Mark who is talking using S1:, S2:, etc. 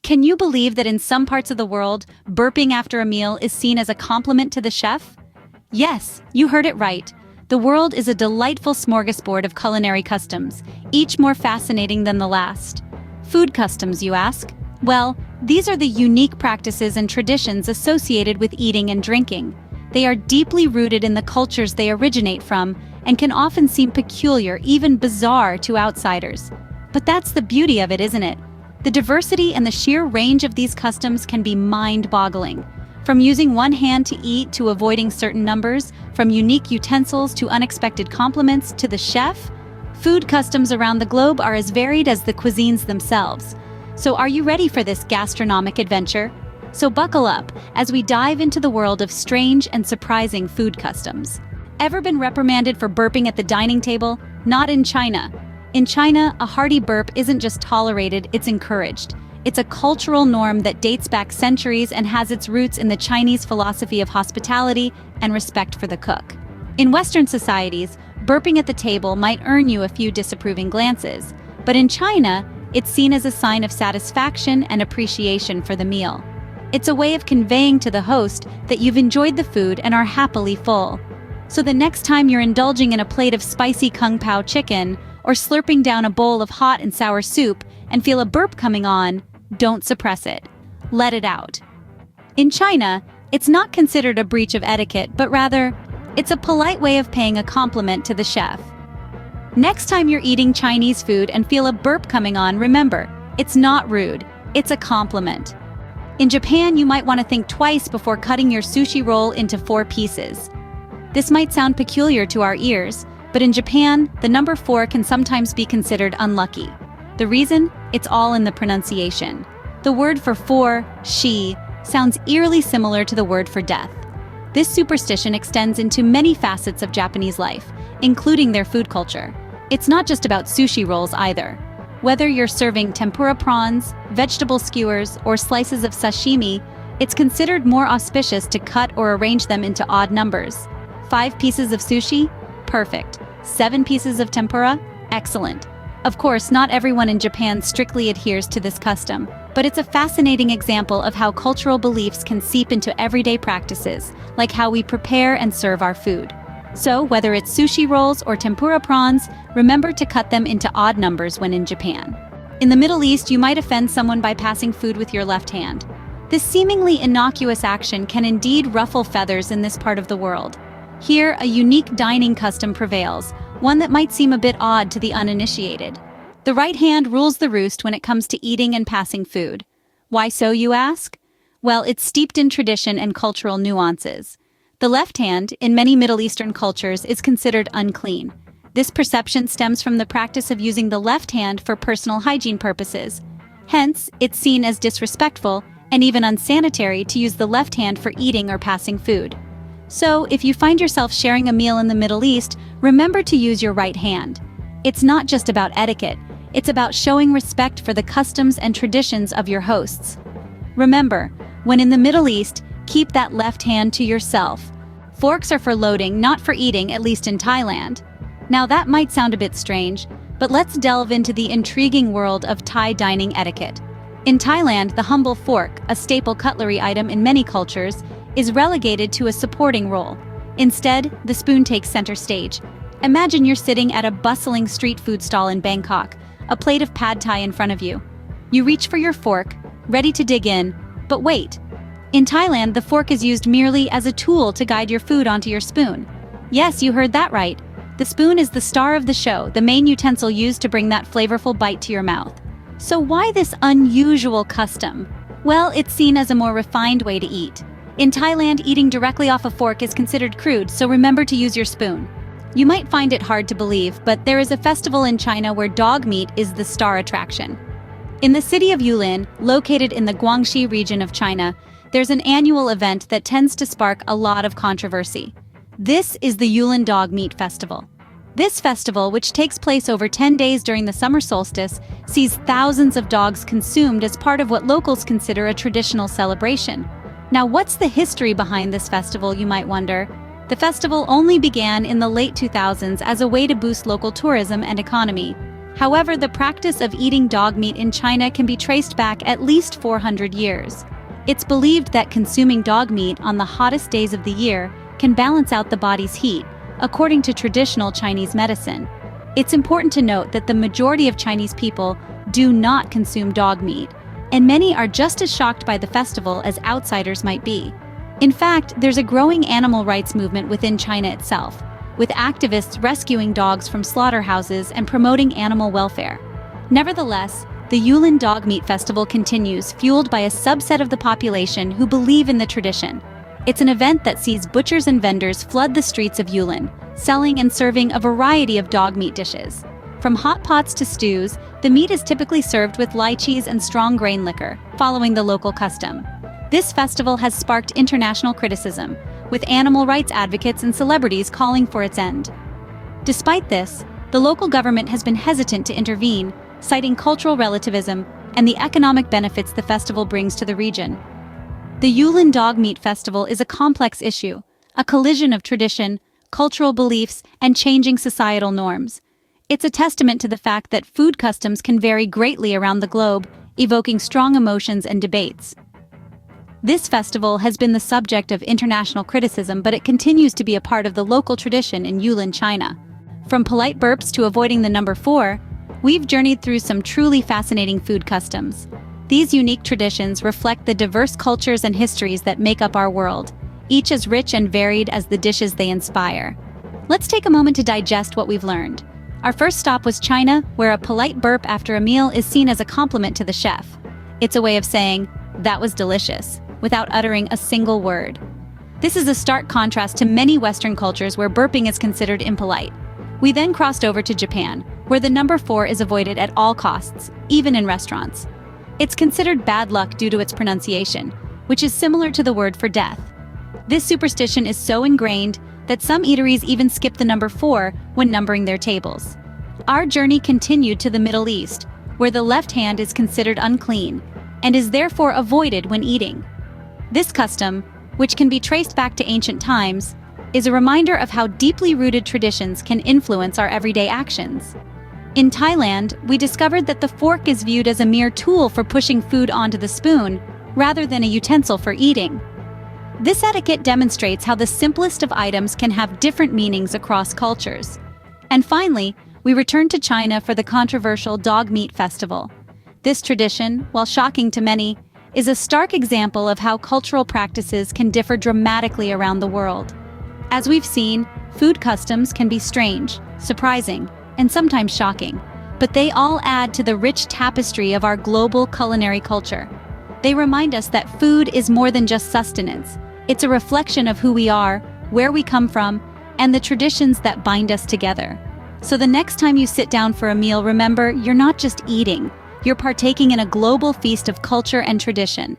S1: Can you believe that in some parts of the world, burping after a meal is seen as a compliment to the chef? Yes, you heard it right. The world is a delightful smorgasbord of culinary customs, each more fascinating than the last. Food customs, you ask? Well, these are the unique practices and traditions associated with eating and drinking. They are deeply rooted in the cultures they originate from and can often seem peculiar, even bizarre to outsiders. But that's the beauty of it, isn't it? The diversity and the sheer range of these customs can be mind-boggling. From using one hand to eat to avoiding certain numbers, from unique utensils to unexpected compliments to the chef, food customs around the globe are as varied as the cuisines themselves. So are you ready for this gastronomic adventure? So buckle up as we dive into the world of strange and surprising food customs. Ever been reprimanded for burping at the dining table? Not in China. In China, a hearty burp isn't just tolerated, it's encouraged. It's a cultural norm that dates back centuries and has its roots in the Chinese philosophy of hospitality and respect for the cook. In Western societies, burping at the table might earn you a few disapproving glances, but in China, it's seen as a sign of satisfaction and appreciation for the meal. It's a way of conveying to the host that you've enjoyed the food and are happily full. So the next time you're indulging in a plate of spicy kung pao chicken or slurping down a bowl of hot and sour soup and feel a burp coming on, don't suppress it. Let it out. In China, it's not considered a breach of etiquette, but rather, it's a polite way of paying a compliment to the chef. Next time you're eating Chinese food and feel a burp coming on, remember, it's not rude, it's a compliment. In Japan, you might want to think twice before cutting your sushi roll into 4 pieces. This might sound peculiar to our ears, but in Japan, the number 4 can sometimes be considered unlucky. The reason? It's all in the pronunciation. The word for 4, shi, sounds eerily similar to the word for death. This superstition extends into many facets of Japanese life, including their food culture. It's not just about sushi rolls either. Whether you're serving tempura prawns, vegetable skewers, or slices of sashimi, it's considered more auspicious to cut or arrange them into odd numbers. 5 pieces of sushi? Perfect. 7 pieces of tempura? Excellent. Of course, not everyone in Japan strictly adheres to this custom, but it's a fascinating example of how cultural beliefs can seep into everyday practices, like how we prepare and serve our food. So, whether it's sushi rolls or tempura prawns, remember to cut them into odd numbers when in Japan. In the Middle East, you might offend someone by passing food with your left hand. This seemingly innocuous action can indeed ruffle feathers in this part of the world. Here, a unique dining custom prevails, one that might seem a bit odd to the uninitiated. The right hand rules the roost when it comes to eating and passing food. Why so, you ask? Well, it's steeped in tradition and cultural nuances. The left hand, in many Middle Eastern cultures, is considered unclean. This perception stems from the practice of using the left hand for personal hygiene purposes. Hence, it's seen as disrespectful and even unsanitary to use the left hand for eating or passing food. So, if you find yourself sharing a meal in the Middle East, remember to use your right hand. It's not just about etiquette, it's about showing respect for the customs and traditions of your hosts. Remember, when in the Middle East, keep that left hand to yourself. Forks are for loading, not for eating, at least in Thailand. Now that might sound a bit strange, but let's delve into the intriguing world of Thai dining etiquette. In Thailand, the humble fork, a staple cutlery item in many cultures, is relegated to a supporting role. Instead, the spoon takes center stage. Imagine you're sitting at a bustling street food stall in Bangkok, a plate of pad thai in front of you. You reach for your fork, ready to dig in, but wait. In Thailand, the fork is used merely as a tool to guide your food onto your spoon. Yes, you heard that right. The spoon is the star of the show, the main utensil used to bring that flavorful bite to your mouth. So why this unusual custom? Well, it's seen as a more refined way to eat. In Thailand, eating directly off a fork is considered crude, so remember to use your spoon. You might find it hard to believe, but there is a festival in China where dog meat is the star attraction. In the city of Yulin, located in the Guangxi region of China, there's an annual event that tends to spark a lot of controversy. This is the Yulin Dog Meat Festival. This festival, which takes place over 10 days during the summer solstice, sees thousands of dogs consumed as part of what locals consider a traditional celebration. Now, what's the history behind this festival, you might wonder? The festival only began in the late 2000s as a way to boost local tourism and economy. However, the practice of eating dog meat in China can be traced back at least 400 years. It's believed that consuming dog meat on the hottest days of the year can balance out the body's heat, according to traditional Chinese medicine. It's important to note that the majority of Chinese people do not consume dog meat, and many are just as shocked by the festival as outsiders might be. In fact, there's a growing animal rights movement within China itself, with activists rescuing dogs from slaughterhouses and promoting animal welfare. Nevertheless, the Yulin Dog Meat Festival continues, fueled by a subset of the population who believe in the tradition. It's an event that sees butchers and vendors flood the streets of Yulin, selling and serving a variety of dog meat dishes. From hot pots to stews, the meat is typically served with lychees and strong grain liquor, following the local custom. This festival has sparked international criticism, with animal rights advocates and celebrities calling for its end. Despite this, the local government has been hesitant to intervene, citing cultural relativism and the economic benefits the festival brings to the region. The Yulin Dog Meat Festival is a complex issue, a collision of tradition, cultural beliefs, and changing societal norms. It's a testament to the fact that food customs can vary greatly around the globe, evoking strong emotions and debates. This festival has been the subject of international criticism, but it continues to be a part of the local tradition in Yulin, China. From polite burps to avoiding the number 4, we've journeyed through some truly fascinating food customs. These unique traditions reflect the diverse cultures and histories that make up our world, each as rich and varied as the dishes they inspire. Let's take a moment to digest what we've learned. Our first stop was China, where a polite burp after a meal is seen as a compliment to the chef. It's a way of saying, "That was delicious," without uttering a single word. This is a stark contrast to many Western cultures where burping is considered impolite. We then crossed over to Japan, where the number 4 is avoided at all costs, even in restaurants. It's considered bad luck due to its pronunciation, which is similar to the word for death. This superstition is so ingrained that some eateries even skip the number 4 when numbering their tables. Our journey continued to the Middle East, where the left hand is considered unclean and is therefore avoided when eating. This custom, which can be traced back to ancient times, is a reminder of how deeply rooted traditions can influence our everyday actions. In Thailand, we discovered that the fork is viewed as a mere tool for pushing food onto the spoon, rather than a utensil for eating. This etiquette demonstrates how the simplest of items can have different meanings across cultures. And finally, we returned to China for the controversial Dog Meat Festival. This tradition, while shocking to many, is a stark example of how cultural practices can differ dramatically around the world. As we've seen, food customs can be strange, surprising, and sometimes shocking, but they all add to the rich tapestry of our global culinary culture. They remind us that food is more than just sustenance. It's a reflection of who we are, where we come from, and the traditions that bind us together. So the next time you sit down for a meal, remember, you're not just eating, you're partaking in a global feast of culture and tradition.